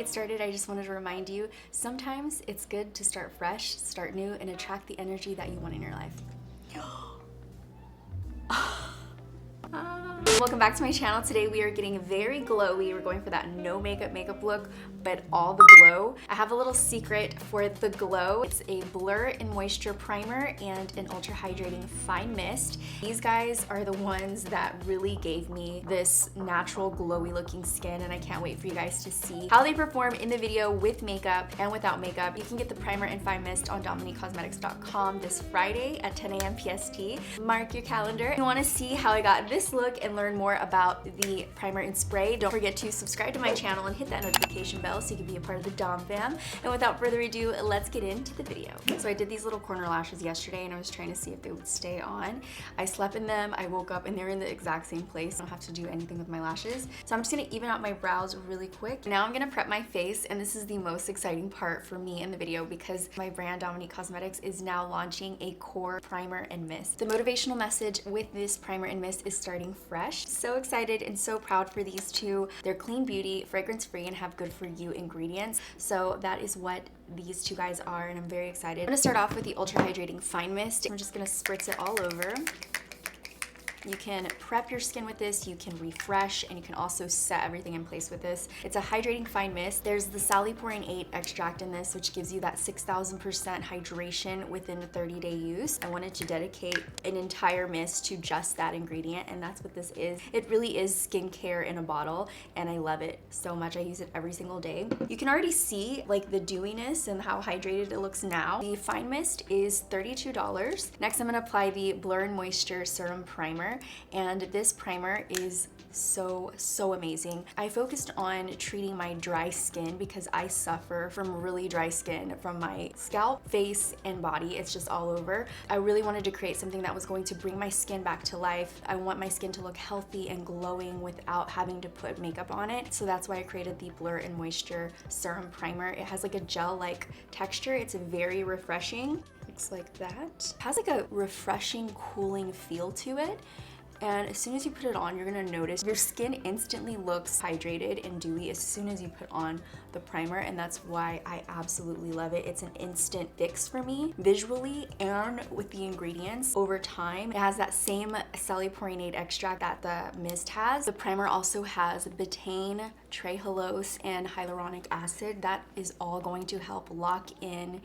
get started, I just wanted to remind you, sometimes it's good to start fresh, start new, and attract the energy that you want in your life. Welcome back to my channel. Today we are getting very glowy. We're going for that no makeup look, but all the glow. I have a little secret for the glow. It's a Blur and Moisture Primer and an Ultra Hydrating Fine Mist. These guys are the ones that really gave me this natural glowy looking skin, and I can't wait for you guys to see how they perform in the video with makeup and without makeup. You can get the primer and fine mist on DominiqueCosmetics.com this Friday at 10 a.m. PST. Mark your calendar. If you want to see how I got this look and learn more about the primer and spray, don't forget to subscribe to my channel and hit that notification bell so you can be a part of the Dom fam. And without further ado, let's get into the video. So I did these little corner lashes yesterday and I was trying to see if they would stay on. I slept in them, I woke up and they're in the exact same place. I don't have to do anything with my lashes. So I'm just gonna even out my brows really quick. Now I'm gonna prep my face, and this is the most exciting part for me in the video because my brand Dominique Cosmetics is now launching a core primer and mist. The motivational message with this primer and mist is starting fresh. So excited and so proud for these two. They're clean beauty, fragrance free, and have good for you ingredients. So that is what these two guys are, and I'm very excited. I'm gonna start off with the Ultra Hydrating Fine Mist. We're just gonna spritz it all over. You can prep your skin with this, you can refresh, and you can also set everything in place with this. It's a hydrating fine mist. There's the Saliporin 8 extract in this, which gives you that 6,000% hydration within a 30-day use. I wanted to dedicate an entire mist to just that ingredient, and that's what this is. It really is skincare in a bottle, and I love it so much. I use it every single day. You can already see like the dewiness and how hydrated it looks now. The fine mist is $32. Next, I'm gonna apply the Blur and Moisture Serum Primer. And this primer is so amazing. I focused on treating my dry skin because I suffer from really dry skin from my scalp, face, and body. It's just all over. I really wanted to create something that was going to bring my skin back to life. I want my skin to look healthy and glowing without having to put makeup on it. So that's why I created the Blur and Moisture Serum Primer. It has like a gel-like texture. It's very refreshing. Looks like that. It has like a refreshing, cooling feel to it. And as soon as you put it on, you're gonna notice your skin instantly looks hydrated and dewy as soon as you put on the primer, and that's why I absolutely love it. It's an instant fix for me, visually and with the ingredients. Over time, it has that same Saliporin 8 extract that the mist has. The primer also has betaine, trehalose, and hyaluronic acid. That is all going to help lock in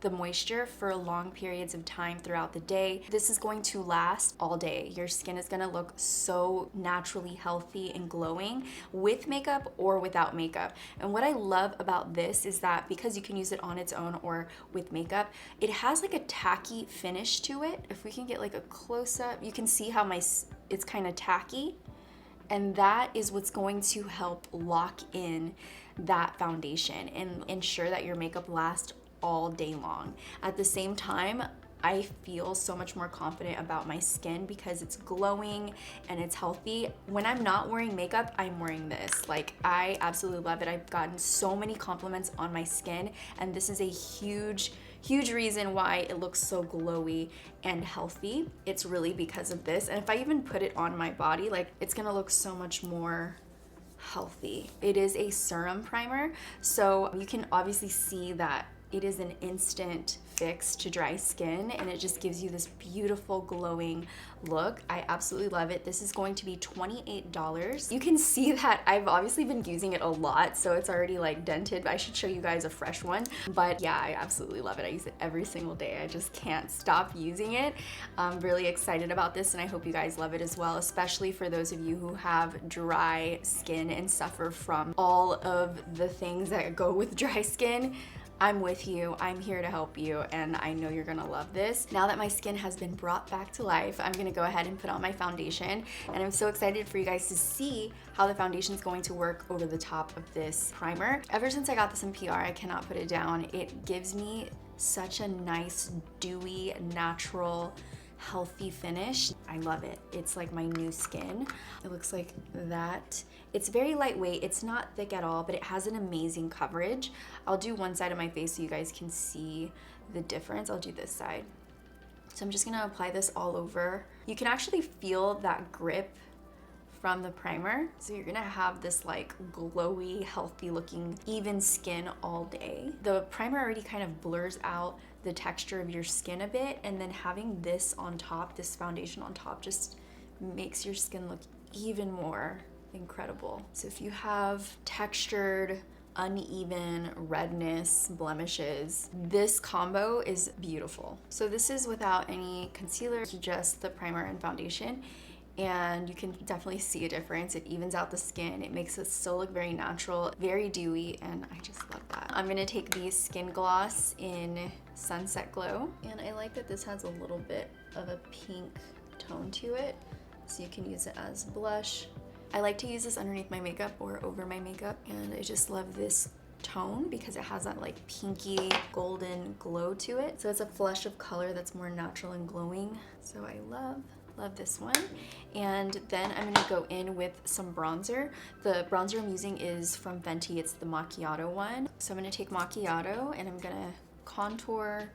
the moisture for long periods of time throughout the day. This is going to last all day. Your skin is gonna look so naturally healthy and glowing with makeup or without makeup. And what I love about this is that because you can use it on its own or with makeup, it has like a tacky finish to it. If we can get like a close-up, you can see how it's kind of tacky. And that is what's going to help lock in that foundation and ensure that your makeup lasts all day long. At the same time, I feel so much more confident about my skin because it's glowing and it's healthy. When I'm not wearing makeup, I'm wearing this. Like, I absolutely love it. I've gotten so many compliments on my skin, and this is a huge reason why it looks so glowy and healthy. It's really because of this. And if I even put it on my body, like, it's gonna look so much more healthy. It is a serum primer, so you can obviously see that it is an instant fix to dry skin, and it just gives you this beautiful glowing look. I absolutely love it. This is going to be $28. You can see that I've obviously been using it a lot, so it's already like dented. I should show you guys a fresh one, but yeah, I absolutely love it. I use it every single day. I just can't stop using it. I'm really excited about this, and I hope you guys love it as well, especially for those of you who have dry skin and suffer from all of the things that go with dry skin. I'm with you, I'm here to help you, and I know you're gonna love this. Now that my skin has been brought back to life, I'm gonna go ahead and put on my foundation, and I'm so excited for you guys to see how the foundation is going to work over the top of this primer. Ever since I got this in PR, I cannot put it down. It gives me such a nice, dewy, natural, healthy finish. I love it. It's like my new skin. It looks like that. It's very lightweight. It's not thick at all, but it has an amazing coverage. I'll do one side of my face so you guys can see the difference. I'll do this side. So I'm just gonna apply this all over. You can actually feel that grip from the primer. So you're gonna have this like glowy, healthy looking, even skin all day. The primer already kind of blurs out the texture of your skin a bit, and then having this on top, this foundation on top, just makes your skin look even more incredible. So if you have textured, uneven redness, blemishes, this combo is beautiful. So this is without any concealer, just the primer and foundation, and you can definitely see a difference. It evens out the skin, it makes it still look very natural, very dewy, and I just love that. I'm gonna take the Skin Gloss in Sunset Glow, and I like that this has a little bit of a pink tone to it, so you can use it as blush. I like to use this underneath my makeup or over my makeup, and I just love this tone because it has that like pinky golden glow to it. So it's a flush of color that's more natural and glowing. So I love this one. And then I'm gonna go in with some bronzer. The bronzer I'm using is from Fenty. It's the Macchiato one. So I'm gonna take Macchiato and I'm gonna contour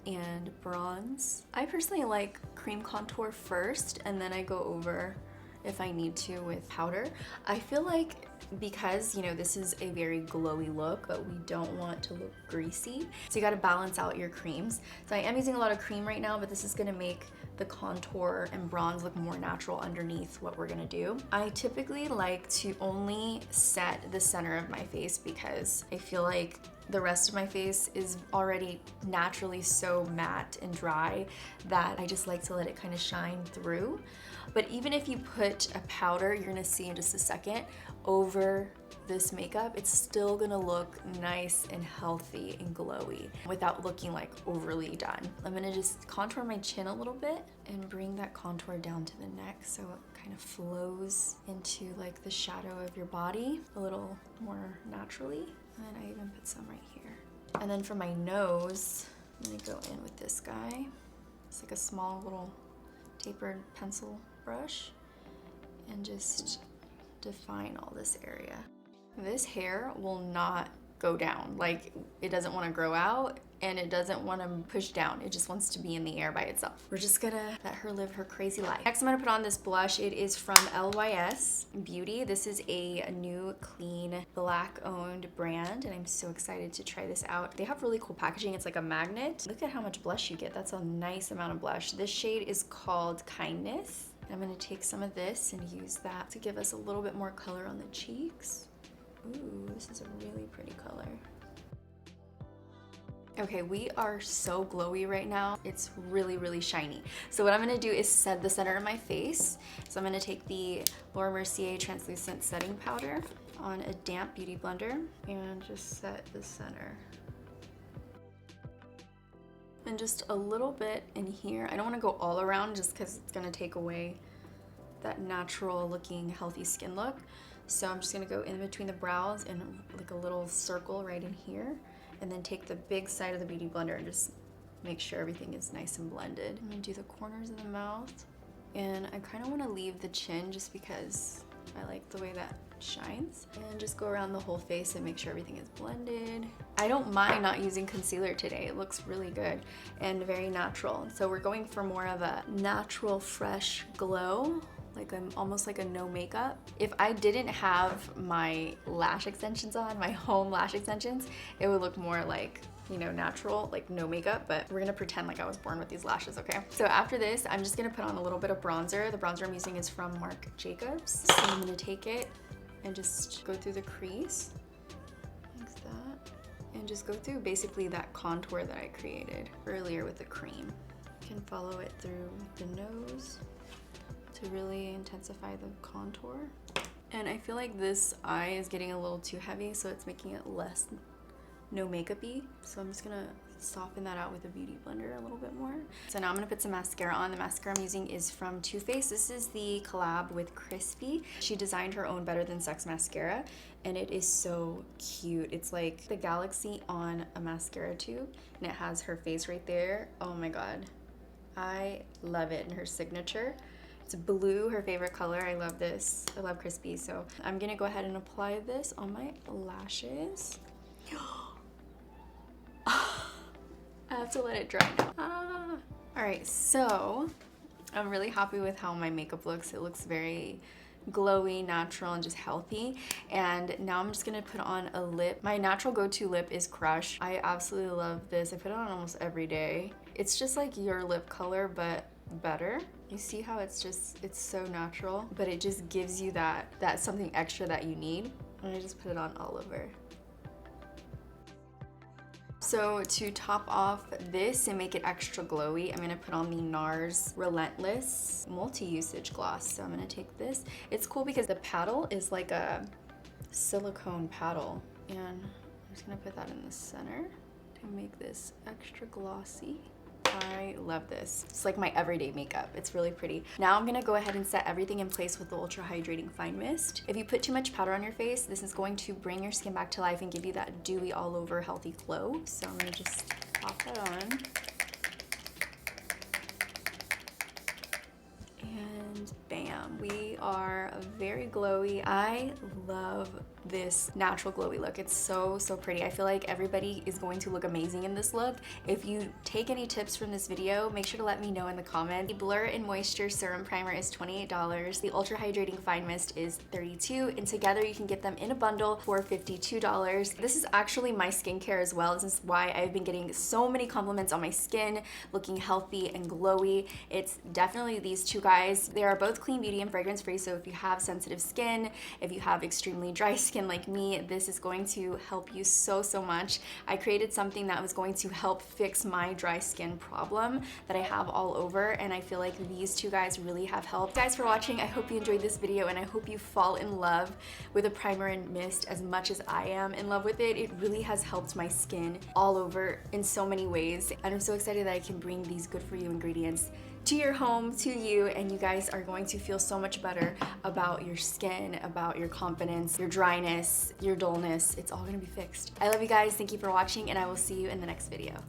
and bronze. I personally like cream contour first, and then I go over if I need to with powder. I feel like because, you know, this is a very glowy look, but we don't want to look greasy, so you gotta balance out your creams. So I am using a lot of cream right now, but this is gonna make the contour and bronze look more natural underneath what we're gonna do. I typically like to only set the center of my face because I feel like the rest of my face is already naturally so matte and dry that I just like to let it kind of shine through. But even if you put a powder, you're gonna see in just a second, over this makeup, it's still gonna look nice and healthy and glowy without looking like overly done. I'm gonna just contour my chin a little bit and bring that contour down to the neck so it kind of flows into like the shadow of your body a little more naturally. And I even put some right here. And then for my nose, I'm gonna go in with this guy. It's like a small little tapered pencil brush and just define all this area. This hair will not go down. Like, it doesn't want to grow out and it doesn't want to push down. It just wants to be in the air by itself. We're just gonna let her live her crazy life. Next, I'm gonna put on this blush. It is from LYS Beauty. This is a new, clean, Black-owned brand, and I'm so excited to try this out. They have really cool packaging. It's like a magnet. Look at how much blush you get. That's a nice amount of blush. This shade is called Kindness. I'm gonna take some of this and use that to give us a little bit more color on the cheeks. Ooh, this is a really pretty color. Okay, we are so glowy right now. It's really, really shiny. So what I'm gonna do is set the center of my face. So I'm gonna take the Laura Mercier Translucent Setting Powder on a damp beauty blender and just set the center. And just a little bit in here. I don't wanna go all around just because it's gonna take away that natural looking healthy skin look. So I'm just gonna go in between the brows and like a little circle right in here, and then take the big side of the beauty blender and just make sure everything is nice and blended. I'm gonna do the corners of the mouth, and I kind of want to leave the chin just because I like the way that shines, and just go around the whole face and make sure everything is blended. I don't mind not using concealer today. It looks really good and very natural. So we're going for more of a natural, fresh glow, like almost like a no makeup. If I didn't have my lash extensions on, my home lash extensions, it would look more like, you know, natural, like no makeup, but we're gonna pretend like I was born with these lashes, okay? So after this, I'm just gonna put on a little bit of bronzer. The bronzer I'm using is from Marc Jacobs. So I'm gonna take it and just go through the crease, like that, and just go through basically that contour that I created earlier with the cream. You can follow it through the nose to really intensify the contour. And I feel like this eye is getting a little too heavy, so it's making it less no makeup-y. So I'm just gonna soften that out with a beauty blender a little bit more. So now I'm gonna put some mascara on. The mascara I'm using is from Too Faced. This is the collab with Crispy. She designed her own Better Than Sex mascara, and it is so cute. It's like the galaxy on a mascara tube, and it has her face right there. Oh my God, I love it. And her signature. It's blue, her favorite color. I love this. I love Crispy. So I'm gonna go ahead and apply this on my lashes. I have to let it dry now. All right, so I'm really happy with how my makeup looks. It looks very glowy, natural, and just healthy. And now I'm just gonna put on a lip. My natural go-to lip is Crush. I absolutely love this. I put it on almost every day. It's just like your lip color, but better. You see how it's so natural, but it just gives you that something extra that you need. And I just put it on all over. So to top off this and make it extra glowy, I'm gonna put on the NARS Relentless Multi-Usage Gloss. So I'm gonna take this. It's cool because the paddle is like a silicone paddle, and I'm just gonna put that in the center to make this extra glossy. I love this. It's like my everyday makeup. It's really pretty. Now I'm gonna go ahead and set everything in place with the Ultra Hydrating Fine Mist. If you put too much powder on your face, this is going to bring your skin back to life and give you that dewy all over healthy glow. So I'm gonna just pop that on. And bam, we are very glowy. I love this natural glowy look. It's so pretty. I feel like everybody is going to look amazing in this look. If you take any tips from this video, make sure to let me know in the comments. The Blur and Moisture Serum Primer is $28. The Ultra Hydrating Fine Mist is $32, and together you can get them in a bundle for $52. This is actually my skincare as well. This is why I've been getting so many compliments on my skin looking healthy and glowy. It's definitely these two guys. They are both clean beauty and fragrance free, so if you have sensitive skin, if you have extremely dry skin like me, this is going to help you so much. I created something that was going to help fix my dry skin problem that I have all over, and I feel like these two guys really have helped. Thanks guys for watching. I hope you enjoyed this video, and I hope you fall in love with a primer and mist as much as I am in love with it. It really has helped my skin all over in so many ways, and I'm so excited that I can bring these good for you ingredients to your home, to you, and you guys are going to feel so much better about your skin, about your confidence, your dryness, your dullness. It's all gonna be fixed. I love you guys. Thank you for watching, and I will see you in the next video.